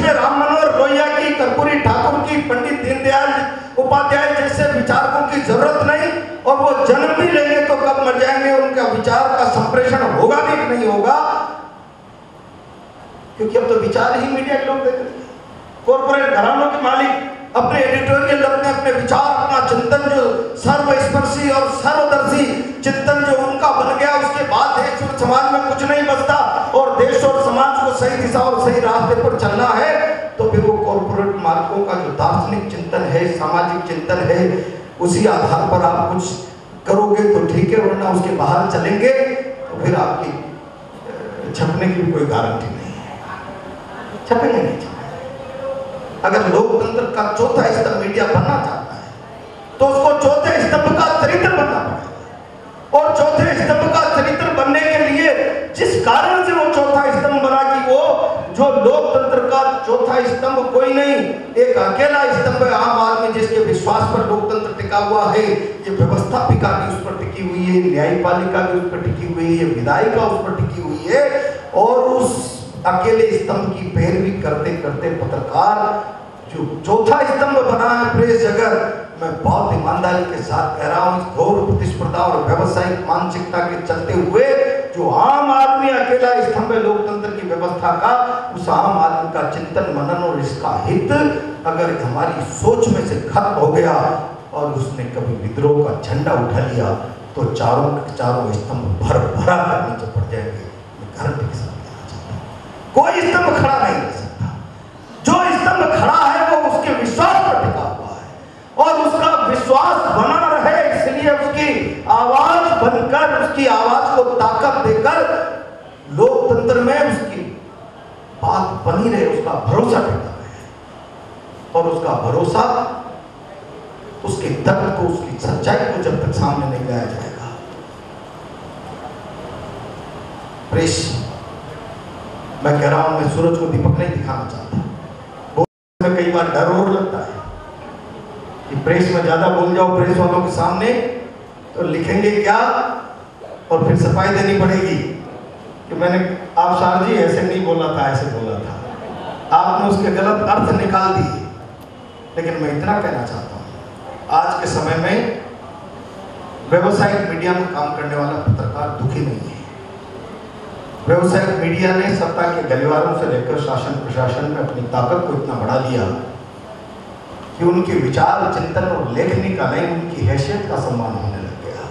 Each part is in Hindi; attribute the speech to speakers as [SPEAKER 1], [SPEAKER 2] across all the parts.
[SPEAKER 1] पूज्य राम मनोहर लोहिया की, कर्पूरी ठाकुर की, पंडित दीनदयाल उपाध्याय जैसे विचारकों की जरूरत नहीं। और वो जन्म भी लेंगे तो कब मर जाएंगे, उनका विचार का संप्रेषण होगा भी कि नहीं होगा, क्योंकि अब तो विचार ही मीडिया के लोग देख रहे हैं। कॉर्पोरेट घरानों के मालिक अपने एडिटोरियल, अपने विचार, अपना चिंतन जो सर्वस्पर्शी और सर्वदर्शी चिंतन जो उनका बन गया, उसके बाद देश और समाज में कुछ नहीं बचता। और देश और समाज को सही दिशा और सही रास्ते पर चलना है तो फिर वो कॉर्पोरेट मालिकों का जो दार्शनिक चिंतन है, सामाजिक चिंतन है, उसी आधार पर आप कुछ करोगे तो ठीक है, वरना उसके बाहर चलेंगे तो फिर आपकी छपने की भी कोई गारंटी नहीं है, छपेंगे नहीं। अगर लोकतंत्र का चौथा स्तंभ मीडिया बनना चाहता है तो उसको चौथे स्तंभ का चरित्र बनना पड़ेगा। और चौथे स्तंभ का चरित्र बनने के लिए जिस कारण से वो चौथा स्तंभ बना कि वो जो लोकतंत्र का चौथा स्तंभ कोई नहीं, एक अकेला स्तंभ है आम आदमी, जिसके विश्वास पर लोकतंत्र टिका हुआ है। ये व्यवस्थापिका भी उस पर टिकी हुई है, न्यायपालिका भी उस पर टिकी हुई है, विधायिका उस पर टिकी हुई है। और उस अकेले स्तंभ की पैरवी करते करते पत्रकार जो चौथा स्तंभ बना है प्रेस जगत, मैं बहुत ईमानदारी के साथ कह रहा हूँ, घोर प्रतिस्पर्धा और व्यवसायिक मानसिकता के चलते हुए जो आम आदमी अकेला स्तंभ है लोकतंत्र की व्यवस्था का, उस आम आदमी का चिंतन मनन और इसका हित अगर हमारी सोच में से खत्म हो गया और उसने कभी विद्रोह का झंडा उठा लिया तो चारों के चारों स्तंभ भर भरा कर नीचे पड़ जाएंगे। मैं गारंटी के साथ कहना चाहता हूँ, कोई स्तंभ खड़ा नहीं रह सकता। जो स्तंभ खड़ा है वो उसके विश्वास पर टिका हुआ है और उसका विश्वास बना रहे, इसलिए उसकी आवाज बनकर, उसकी आवाज को ताकत देकर लोकतंत्र में उसकी बात बनी रहे, उसका भरोसा टिका रहे। और उसका भरोसा, उसके तर्क को, उसकी सच्चाई को जब तक सामने नहीं लाया जाएगा, प्रेस, मैं कह रहा हूं, मैं सूरज को दीपक नहीं दिखाना चाहता। में कई बार डर और लगता है कि प्रेस में ज्यादा बोल जाओ प्रेस वालों के सामने तो लिखेंगे क्या और फिर सफाई देनी पड़ेगी कि मैंने, आप सार जी ऐसे नहीं बोला था, ऐसे बोला था, आपने उसके गलत अर्थ निकाल दिए। लेकिन मैं इतना कहना चाहता हूं, आज के समय में व्यवसायिक मीडिया में काम करने वाला पत्रकार दुखी नहीं है। व्यवसायिक मीडिया ने सत्ता के गलिवारों से लेकर शासन प्रशासन में अपनी ताकत को इतना बढ़ा दिया कि उनके विचार, चिंतन और लेखनी का नहीं, उनकी हैसियत का सम्मान होने लग गया।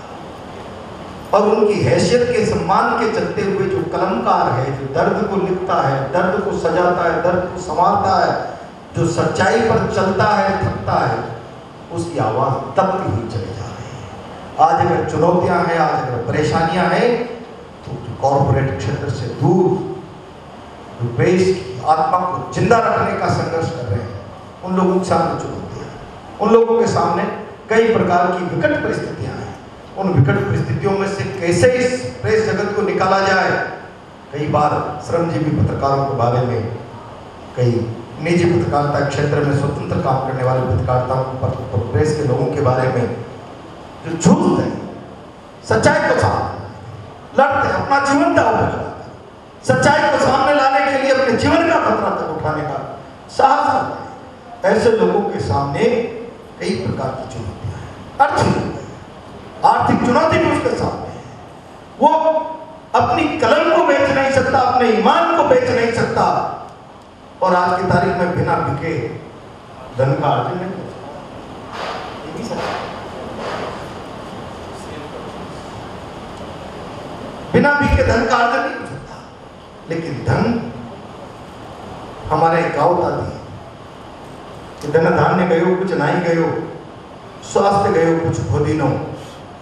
[SPEAKER 1] और उनकी हैसियत के सम्मान के चलते हुए जो कलमकार है, जो दर्द को लिखता है, दर्द को सजाता है, दर्द को संवारता है, जो सच्चाई पर चलता है, थकता है, उसकी आवाज दबती हुई चली जा रही है। आज अगर चुनौतियां हैं, आज अगर परेशानियां हैं, कॉर्पोरेट क्षेत्र से दूर जो देश की आत्मा को जिंदा रखने का संघर्ष कर रहे हैं, उन लोगों के सामने चुनौती है। उन लोगों के सामने कई प्रकार की विकट परिस्थितियां हैं। उन विकट परिस्थितियों में से कैसे इस प्रेस जगत को निकाला जाए। कई बार श्रमजीवी पत्रकारों के बारे में, कई निजी पत्रकारिता क्षेत्र में स्वतंत्र काम करने वाले पत्रकारिता प्रेस के लोगों के बारे में जो झूठते हैं, सच्चाई को सामने लड़ते, अपना जीवन दांव पे लगाते, सच्चाई को सामने लाने के लिए अपने जीवन का खतरा तक उठाने का साहस करते हैं, ऐसे लोगों के सामने कई प्रकार की चुनौतियां हैं। आर्थिक चुनौती भी उसके सामने है। वो अपनी कलम को बेच नहीं सकता, अपने ईमान को बेच नहीं सकता। और आज की तारीख में बिना बिके धन का अर्जन नहीं हो सकता। बिना बिके धन का अर्जन नहीं हो सकता। लेकिन धन हमारे गाँव दादी धन धान्य गयो कुछ नहीं गयो, स्वास्थ्य गयो कुछ खोदिनो,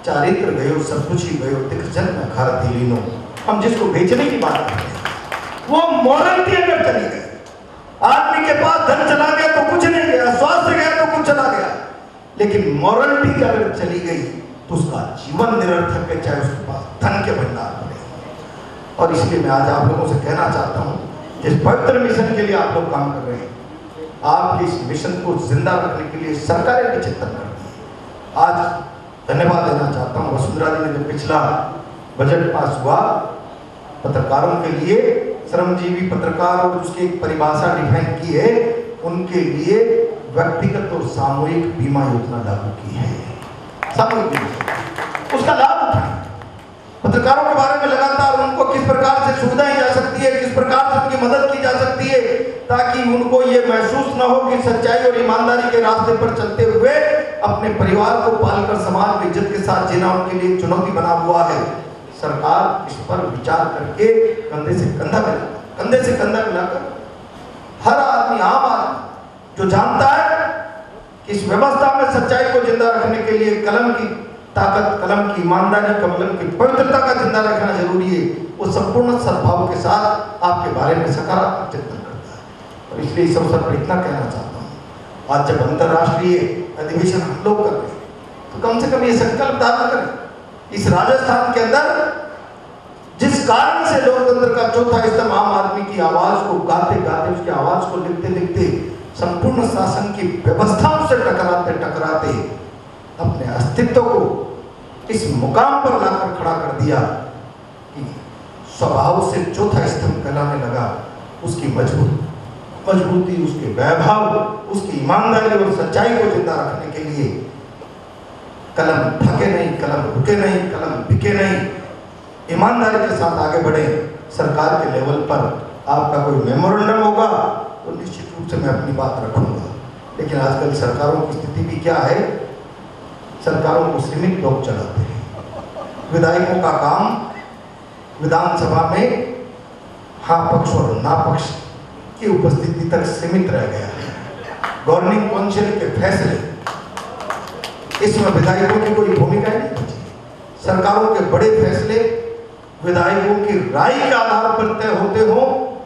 [SPEAKER 1] चारित्र गयो सब कुछ ही गयो, दिख जन में घर दिलीनो। हम जिसको बेचने की बात करते हैं वो मोरलिटी अगर चली गई, आदमी के पास धन चला गया तो कुछ नहीं गया, स्वास्थ्य गया तो कुछ चला गया, लेकिन मोरलिटी अगर चली गई तो उसका जीवन निरर्थक है, चाहे उसके पास धन के भंडार पड़े। और इसलिए मैं आज आप लोगों से कहना चाहता हूँ, जिस पवित्र मिशन के लिए आप लोग काम कर रहे हैं, आपके इस मिशन को जिंदा रखने के लिए सरकारें भी चिंतन करती है। आज धन्यवाद देना चाहता हूँ वसुंधरा जी ने जो पिछला बजट पास हुआ, पत्रकारों के लिए श्रमजीवी पत्रकार और उसकी एक परिभाषा डिफाइन की है, उनके लिए व्यक्तिगत और सामूहिक बीमा योजना लागू की है। सामूहिक बीमा, उसका लाभ उठाएं। पत्रकारों के बारे में लगातार उनको किस प्रकार से सुविधाएं जा सकती है, किस प्रकार से उनकी मदद की जा सकती है, ताकि उनको ये महसूस न हो कि सच्चाई और ईमानदारी के रास्ते पर चलते हुए अपने परिवार को पालकर समाज में इज्जत के साथ जीना उनके लिए चुनौती बना हुआ है। सरकार इस पर विचार करके कंधे से कंधा मिलाकर हर आदमी, आम आदमी जो जानता है कि इस व्यवस्था में सच्चाई को जिंदा रखने के लिए कलम की ताकत, कलम की ईमानदारी, कलम की पवित्रता का जिंदा रखना जरूरी है, वो संपूर्ण सद्भाव के साथ आपके बारे में सकारात्मक चिंतन करता है। और इसलिए इस अवसर पर इतना कहना चाहता हूँ, आज जब अंतर्राष्ट्रीय अधिवेशन हम लोग कर रहे हैं तो कम से कम ये संकल्प धारण करें, इस राजस्थान के अंदर जिस कारण से लोकतंत्र का चौथा स्तंभ आम आदमी की आवाज को गाते गाते, उसकी आवाज को लिखते लिखते संपूर्ण शासन की व्यवस्थाओं से टकराते अपने अस्तित्व को इस मुकाम पर लाकर खड़ा कर दिया कि स्वभाव से चौथा स्तंभ कहलाने लगा। उसकी मजबूती, उसके वैभव, उसकी ईमानदारी और सच्चाई को जिंदा रखने के लिए कलम थके नहीं, कलम रुके नहीं, कलम बिके नहीं, ईमानदारी के साथ आगे बढ़े। सरकार के लेवल पर आपका कोई मेमोरेंडम होगा तो निश्चित रूप से मैं अपनी बात रखूंगा, लेकिन आजकल सरकारों की स्थिति भी क्या है, सरकारों को सीमित लोग चलाते हैं। विधायकों का काम विधानसभा में हाँ पक्ष और ना पक्ष की उपस्थिति तक सीमित रह गया है। गवर्निंग काउंसिल के फैसले, इसमें विधायकों की कोई भूमिका नहीं बची। सरकारों के बड़े फैसले विधायकों की राय के आधार पर तय होते हो,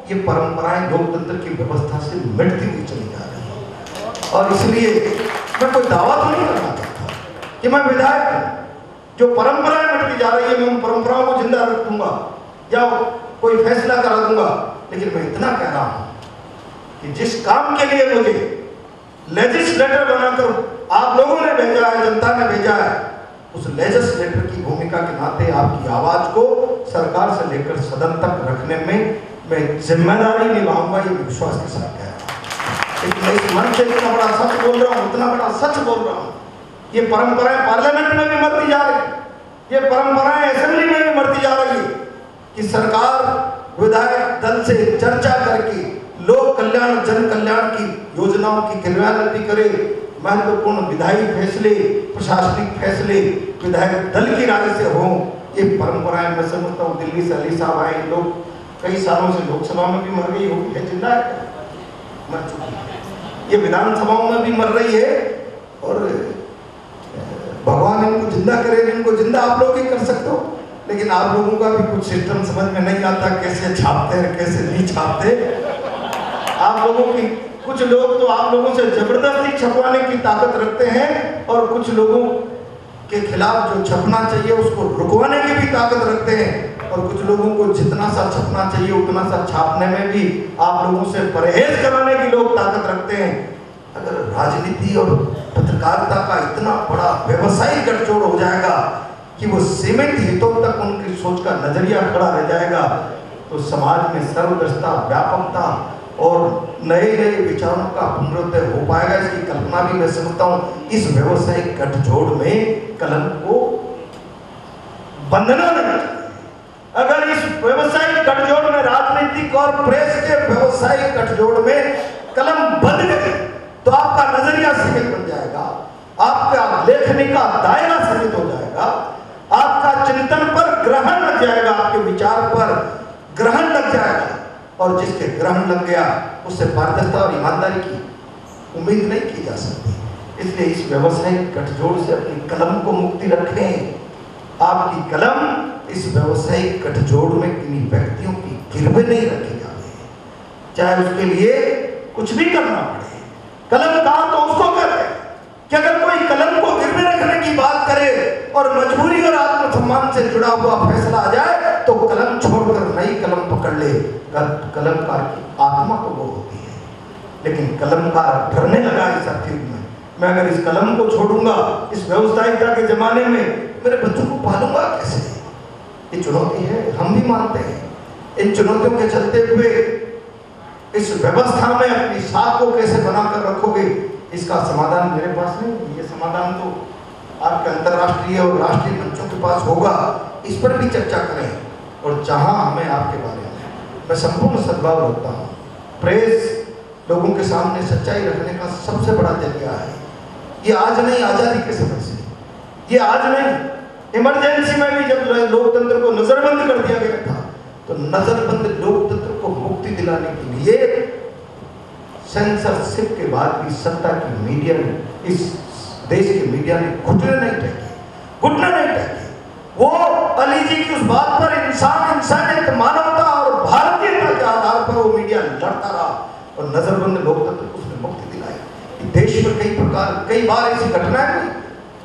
[SPEAKER 1] ये परंपराएं लोकतंत्र की व्यवस्था से मिटती हुई चली जा रही है। और इसलिए मैं कोई दावा तो नहीं करना चाहता कि मैं विधायक हूं, जो परंपराएं मिटती जा रही है मैं उन परंपराओं को जिंदा रखूंगा या कोई फैसला करा दूंगा, लेकिन मैं इतना कह रहा हूं कि जिस काम के लिए मुझे लेजिस्लेटर बनाकर आप लोगों ने भेजा है, जनता ने भेजा है, उस लेजिस्लेटर की भूमिका के नाते आपकी आवाज को सरकार से लेकर सदन तक रखने में मैं जिम्मेदारी निभाऊंगा, ये विश्वास के साथ कह रहा हूं। लेकिन मैं इस मन से इतना बड़ा सच बोल रहा हूं, इतना बड़ा सच बोल रहा हूं, ये परंपराएं पार्लियामेंट में भी मरती जा रही है, ये परंपराएं असेंबली में भी मरती जा रही है कि सरकार विधायक दल से चर्चा करके लोक कल्याण, जन कल्याण की योजनाओं की क्रियान्वित करे। महत्वपूर्ण विधायी फैसले, प्रशासनिक फैसले विधायक दल की राय से हों। ये परंपराएं मैं समझता हूँ दिल्ली से अली साहब आए, लोग कई सालों से लोकसभा में भी मर गई होगी, है जिंदा है, मर चुकी है, ये विधानसभाओं में भी मर रही है। और भगवान इनको जिंदा करे, इनको जिंदा आप लोग ही कर सकते हो, लेकिन आप लोगों का भी कुछ सिस्टम समझ में नहीं आता, कैसे छापते हैं कैसे नहीं छापते। आप लोगों की कुछ लोग तो आप लोगों से जबरदस्ती छपवाने की ताकत रखते हैं, और कुछ लोगों के खिलाफ जो छपना चाहिए उसको रुकवाने की भी ताकत रखते हैं, और कुछ लोगों को जितना सा छपना चाहिए उतना सा छापने में भी आप लोगों से परहेज कराने की लोग ताकत रखते हैं। अगर राजनीति और पत्रकारिता का इतना बड़ा व्यवसायिक गठजोड़ हो जाएगा कि वो सीमित हितों तक उनकी सोच का नजरिया खड़ा रह जाएगा, तो समाज में सर्वदर्शिता, व्यापकता और नए नए विचारों का पुनरुदय हो पाएगा। इसकी कल्पना भी मैं समझता हूँ। इस व्यवसायिक गठजोड़ में कलम को बंधना नहीं, अगर इस व्यवसायिक गठजोड़ में, राजनीतिक और प्रेस के व्यवसायिक गठजोड़ में कलम बंध गई तो आपका नजरिया सीमित बन जाएगा, आपका लेखनी का दायरा सीमित हो जाएगा, आपका चिंतन पर ग्रहण लग जाएगा, आपके विचार पर ग्रहण लग जाएगा, और जिसके ग्रहण लग गया उससे पारदर्शिता और ईमानदारी की उम्मीद नहीं की जा सकती। इसलिए इस व्यवसायिक गठजोड़ से अपनी कलम को मुक्ति रखें। आपकी कलम इस व्यवसायिक गठजोड़ में किन्हीं व्यक्तियों की गिरवे नहीं रखी जा रही, चाहे उसके लिए कुछ भी करना पड़े। कलम कहा तो उसको कहते हैं कि अगर कोई कलम को गिरवे रखने की बात करे और मजबूरी और आत्मसम्मान से जुड़ा हुआ फैसला आ जाए तो कलम छोड़कर नई कलम पकड़ ले। कलमकार की आत्मा तो वो होती है, लेकिन कलमकार डरने लगा इस युग में। मैं अगर इस कलम को छोड़ूंगा, इस व्यवसायिकता के जमाने में मेरे बच्चों को पालूंगा कैसे? ये चुनौती है, हम भी मानते हैं। इन चुनौतियों के चलते हुए इस व्यवस्था में अपनी साख को कैसे बनाकर रखोगे, इसका समाधान मेरे पास नहीं। ये समाधान तो आपके अंतर्राष्ट्रीय और राष्ट्रीय मंचों के पास होगा, इस पर भी चर्चा करें। और जहां हमें आपके बारे में मैं संपूर्ण सद्भाव रखता हूँ, प्रेस लोगों के सामने सच्चाई रखने का सबसे बड़ा जरिया है। ये आज नहीं, आज़ादी के समय से, ये आज नहीं, इमरजेंसी में भी जब लोकतंत्र को नजरबंद कर दिया गया था, तो नजरबंद लोकतंत्र को मुक्ति दिलाने के लिए सेंसरशिप के बाद भी सत्ता की मीडिया ने, इस देश के मीडिया ने घुटने नहीं टेके। वो अली जी की उस बात पर इंसानियत, मानवता और भारतीयता के आधार पर वो मीडिया लड़ता रहा और नजरबंद लोकतंत्र को उसने मुक्ति दिलाई। देश में कई बार ऐसी घटनाएं हुई।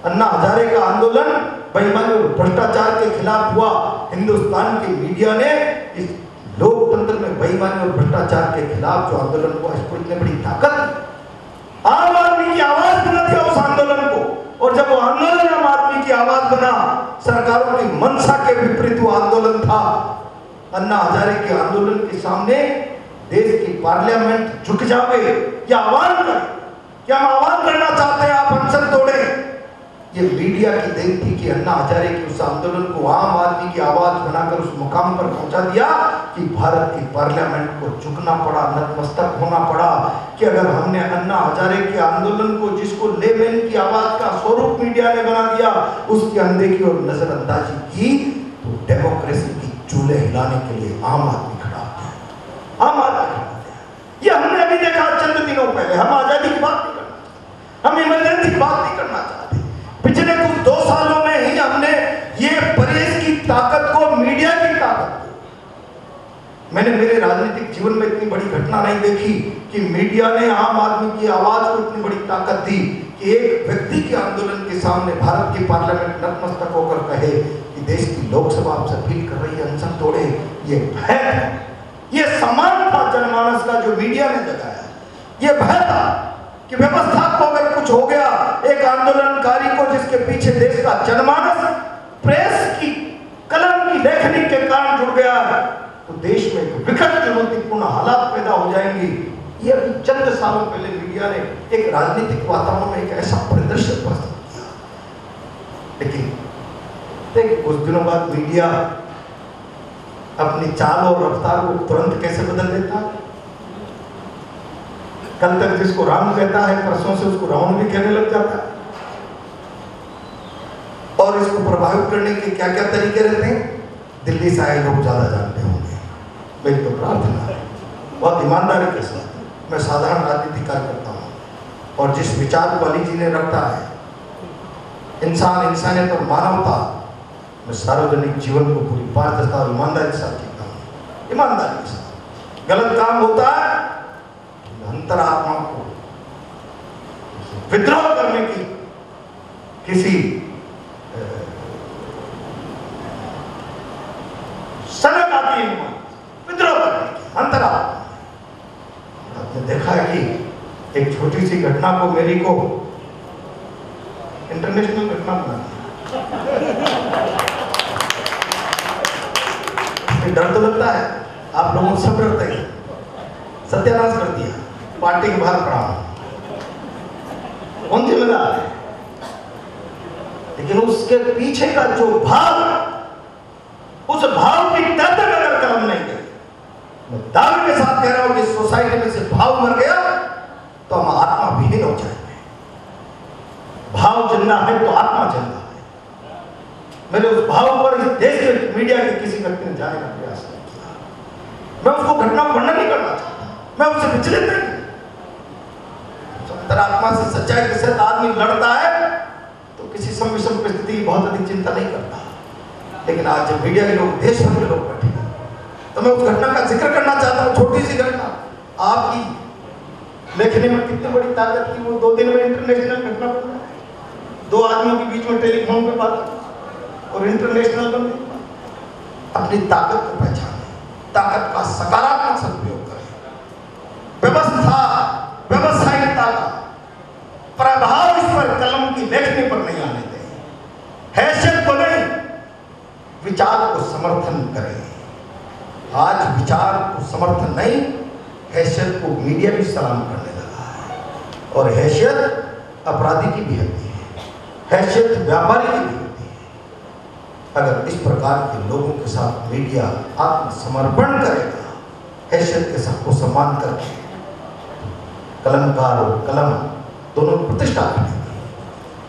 [SPEAKER 1] अन्ना हजारे का आंदोलन बेईमानी और भ्रष्टाचार के खिलाफ हुआ। हिंदुस्तान की मीडिया ने इस लोकतंत्र में बेईमानी और भ्रष्टाचार के खिलाफ जो आंदोलन हुआ, इसको इतनी बड़ी ताकत, आम आदमी की आवाज बना दिया उस आंदोलन को। और जब वो आंदोलन आम आदमी की आवाज बना, सरकारों की मंशा के विपरीत वो आंदोलन था। अन्ना हजारे के आंदोलन के सामने देश की पार्लियामेंट झुक जावे या आह्वान करे, क्या हम आह्वान करना चाहते हैं आप अनशन तोड़े। ये मीडिया की देन थी कि अन्ना हजारे के उस आंदोलन को आम आदमी की आवाज बनाकर उस मुकाम पर पहुंचा दिया कि भारत की पार्लियामेंट को झुकना पड़ा, नतमस्तक होना पड़ा। कि अगर हमने अन्ना हजारे के आंदोलन को, जिसको लेमैन की आवाज का स्वरूप मीडिया ने बना दिया, उसकी अनदेखी और नजरअंदाजी की, तो डेमोक्रेसी की चूल्हे हिलाने के लिए आम आदमी खड़ा हो गया। ये हमने अभी देखा चंद दिनों पहले। हम आजादी की बात नहीं करना चाहते, हम इमरजेंसी की बात नहीं करना चाहते। पिछले कुछ 2 सालों में ही हमने ये प्रेस की ताकत को, मीडिया की ताकत को, मैंने मेरे राजनीतिक जीवन में इतनी बड़ी घटना नहीं देखी कि मीडिया ने आम आदमी की आवाज को इतनी बड़ी ताकत दी कि एक व्यक्ति के आंदोलन के सामने भारत की पार्लियामेंट नतमस्तक होकर कहे कि देश की लोकसभा आपसे अपील कर रही है अनशन तोड़े। ये भय था, ये सम्मान था जनमानस का जो मीडिया ने जगाया। ये भय था कि व्यवस्था को अगर कुछ हो गया, एक आंदोलनकारी को जिसके पीछे देश का जनमानस प्रेस की कलम की लेखनी के कारण जुड़ गया, तो देश में एक विकट चुनौतीपूर्ण हालात पैदा हो जाएंगी। ये अभी चंद सालों पहले मीडिया ने एक राजनीतिक वातावरण में एक ऐसा परिदृश्य प्रस्तुत किया। लेकिन देखिए, कुछ दिनों बाद मीडिया अपनी चाल और रफ्तार को तुरंत कैसे बदल देता है। कल तक जिसको राम कहता है, परसों से उसको रावण भी कहने लग जाता है। और इसको प्रभावित करने के क्या क्या तरीके रहते हैं, दिल्ली से आए लोग ज्यादा जानते होंगे। मेरी तो प्रार्थना है, बहुत ईमानदारी के साथ मैं साधारण राजनीति कार्य करता हूँ, और जिस विचार को अली जी ने रखा है, इंसान, इंसानियत और मानवता, मैं सार्वजनिक जीवन को पूरी पारदर्शिता और ईमानदारी के साथ जीता हूँ। ईमानदारी के साथ गलत काम होता है, अंतरात्मा को विद्रोह करने की किसी सनक आती है, विद्रोह करने की अंतरात्मा। आपने देखा है कि एक छोटी सी घटना को, मेरी को इंटरनेशनल घटना बना दिया। डर तो लगता है, आप लोगों सब डरते हैं। सत्यानाश कर दिया, पार्टी के बाहर पड़ा, कौन जिम्मेदार है। लेकिन उसके पीछे का जो भाव, उस भाव की तह तक अगर कलम नहीं गई, मैं दावे के साथ कह रहा हूं कि सोसाइटी में से भाव मर गया तो हम आत्मा विहीन हो जाएंगे। भाव जिंदा है तो आत्मा जिंदा है। मैंने उस भाव पर इस देश के मीडिया के किसी व्यक्ति ने जाने का प्रयास नहीं किया। मैं उसको घटना को वर्णन नहीं करना चाहता, मैं उससे विचलित नहीं। अंतरात्मा से, सच्चाई के साथ आदमी लड़ता है तो किसी संविषम परिस्थिति की बहुत अधिक चिंता नहीं करता। लेकिन आज जब मीडिया के लोग, देश भर के लोग बैठे हैं, तो मैं उस घटना का जिक्र करना चाहता हूँ। छोटी सी घटना, आपकी लेखने में कितनी बड़ी ताकत थी। वो 2 दिन में इंटरनेशनल घटना बन रहा है। 2 आदमियों के बीच में टेलीफोन पे बात और इंटरनेशनल बन गई। अपनी ताकत को पहचाने, ताकत का सकारात्मक सदुपयोग करें। व्यवसायिकता का प्रभाव इस पर, कलम की लेखनी पर नहीं आने दें। हैसियत को नहीं, विचार को समर्थन करें। आज सलाम करने लगा है। और हैसियत अपराधी की भी होती है, हैसियत व्यापारी की भी होती है। अगर इस प्रकार के लोगों के साथ मीडिया आत्मसमर्पण करेगा, हैसियत के सबको सम्मान करके, कलमकार और कलम दोनों की प्रतिष्ठा करेगी,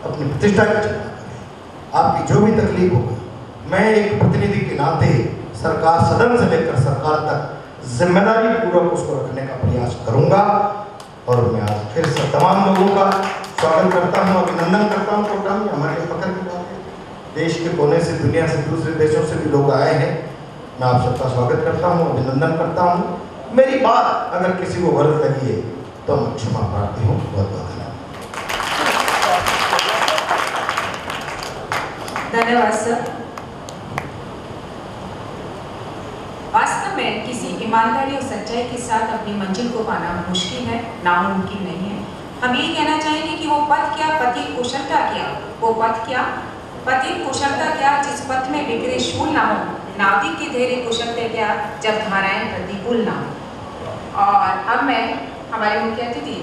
[SPEAKER 1] अपनी प्रतिष्ठा की चिंता करें। आपकी जो भी तकलीफ होगी, मैं एक प्रतिनिधि के नाते सरकार, सदन से लेकर सरकार तक जिम्मेदारी पूर्वक उसको रखने का प्रयास करूंगा। और मैं आज फिर से तमाम लोगों का स्वागत करता हूं, अभिनंदन करता हूं। प्रोग्राम में हमारे फख्र की बात है, देश के कोने से, दुनिया से, दूसरे देशों से भी लोग आए हैं। मैं आप सबका स्वागत करता हूं, अभिनंदन करता हूं। मेरी बात अगर किसी को गलत लगी है तो मैं क्षमा प्रार्थी हूँ। बहुत बहुत
[SPEAKER 2] धन्यवाद सर। वास्तव में किसी ईमानदारी और सच्चाई के साथ अपनी मंजिल को पाना मुश्किल है, नामुमकिन नहीं है। हम ये कहना चाहेंगे कि वो पथ क्या, पति कुशलता क्या, वो पथ क्या, पति कुशलता क्या जिस पथ में बिखरे शूल ना हो, नाविक के धैर्य कुशलता क्या जब धाराएं प्रतिकूल ना हो। और अब मैं हमारे मुख्य अतिथि